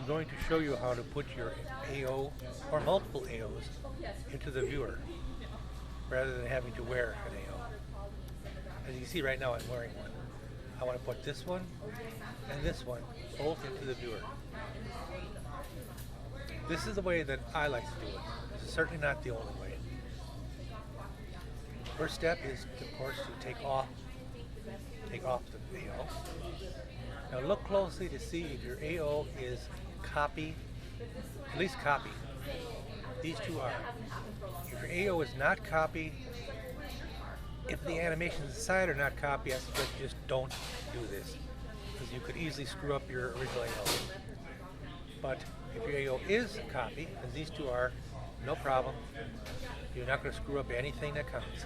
I'm going to show you how to put your AO or multiple AOs into the viewer rather than having to wear an AO. As you can see right now, I'm wearing one. I want to put this one and this one both into the viewer. This is the way that I like to do it. This is certainly not the only way. First step is, of course, to take off the AO. Now look closely to see if your AO is copy, at least copy. These two are. If your AO is not copy, if the animations inside are not copy, I suggest just don't do this, because you could easily screw up your original AO. But if your AO is copy, as these two are, no problem. You're not going to screw up anything that comes.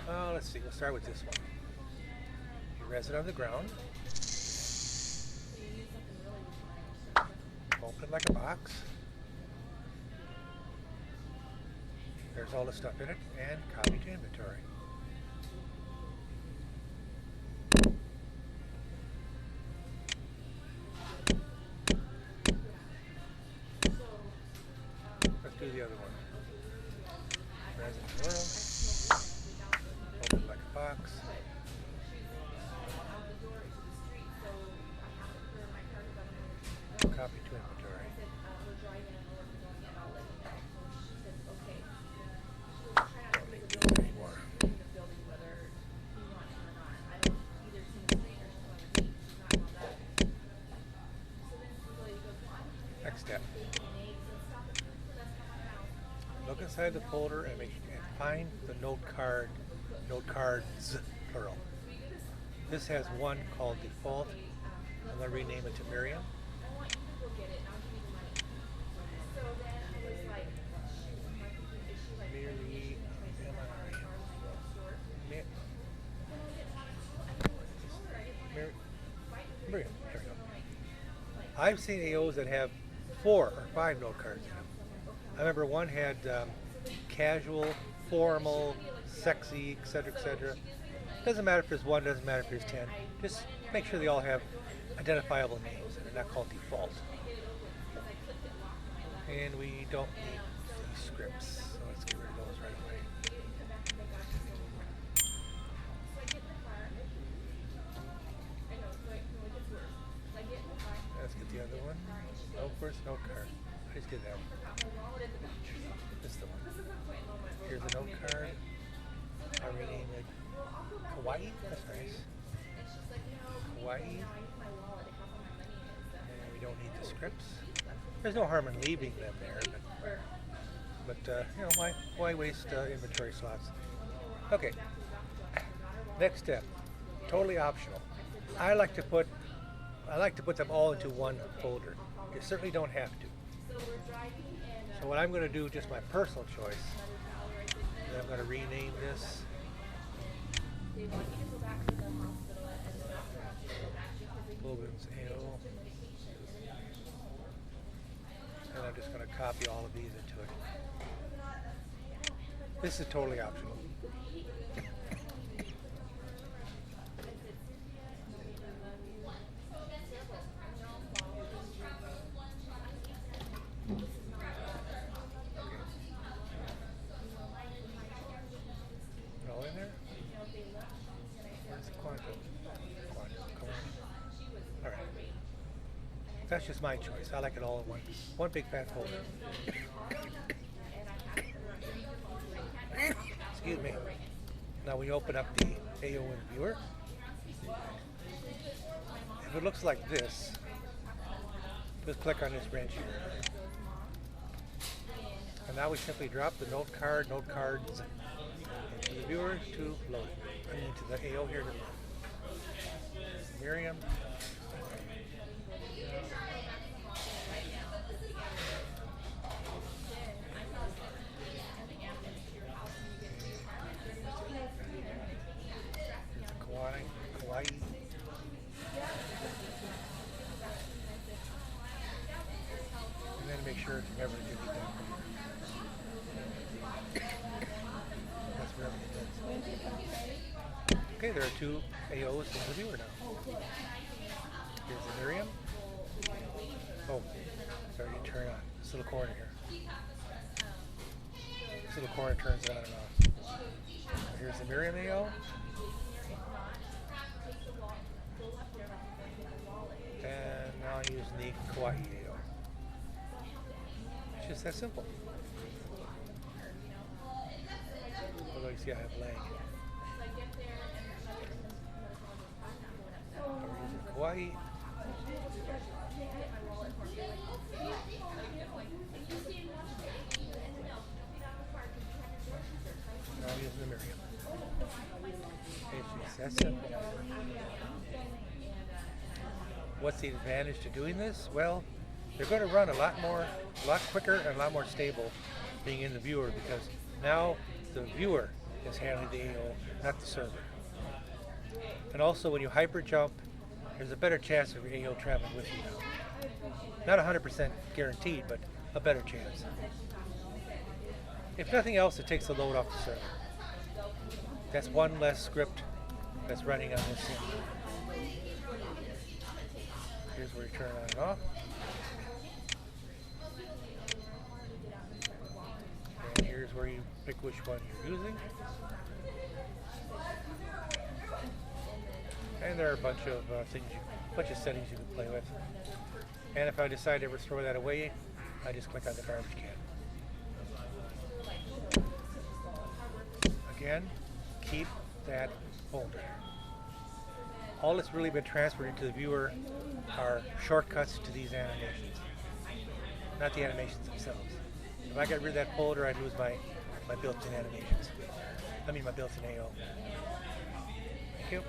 Let's see, we'll start with this one. You res it on the ground. Open it like a box. There's all the stuff in it, and copy to inventory. Let's do the other one. Res in the world. Open it like a box. Copy to inventory. Don't need to do it anymore. Next step. Look inside the folder and find the note cards, plural. This has one called default. I'm going to rename it to Miriam. Miriam. There we go. I've seen AOs that have 4 or 5 note cards in them. I remember one had casual, formal, sexy, etc., etc. Doesn't matter if there's 1, doesn't matter if there's 10. Just make sure they all have identifiable names and they're not called default. And we don't need these scripts, so let's get rid of those right away. Let's get the other one. Oh, where's the note card? I just did that one. This is the one. Here's the note card. I rename it Kawaii. That's nice. Kawaii. And we don't need the scripts. There's no harm in leaving them there, but you know, why waste inventory slots? Okay. Next step, totally optional. I like to put them all into one folder. You certainly don't have to. So what I'm going to do, just my personal choice, is I'm going to rename this. Logan's AO. And I'm just going to copy all of these into it. This is totally optional. All in there? Where's the quantum? Come on. All right. That's just my choice. I like it all in one big fat folder. Excuse me. Now we open up the AO in viewer. If it looks like this, just click on this wrench here. And now we simply drop the note cards into the viewer to load it. I mean to the AO here to load. Miriam. Kawaii. And then make sure it's never to be done. That's where everything is. Okay, there are 2 AOs in the viewer now. Here's the Miriam. Oh, starting to turn on. This little corner here. This little corner turns it on and off. Here's the Miriam AO. And now I'm using the Kauai AO. It's just that simple. Although you see I have lag. We're using Kauai. Now I'm using the Miriam. It's just that simple. What's the advantage to doing this? Well, they're going to run a lot quicker and a lot more stable being in the viewer, because now the viewer is handling the AO, not the server. And also when you hyper jump, there's a better chance of your AO traveling with you now. Not 100% guaranteed, but a better chance. If nothing else, it takes the load off the server. That's one less script that's running on this sim. Here's where you turn on and off. And here's where you pick which one you're using. And there are a bunch of settings you can play with. And if I decide to ever throw that away, I just click on the garbage can. Again, keep that folder. All that's really been transferred into the viewer are shortcuts to these animations, not the animations themselves. If I got rid of that folder, I'd lose my built-in animations. I mean my built-in AO. Thank you.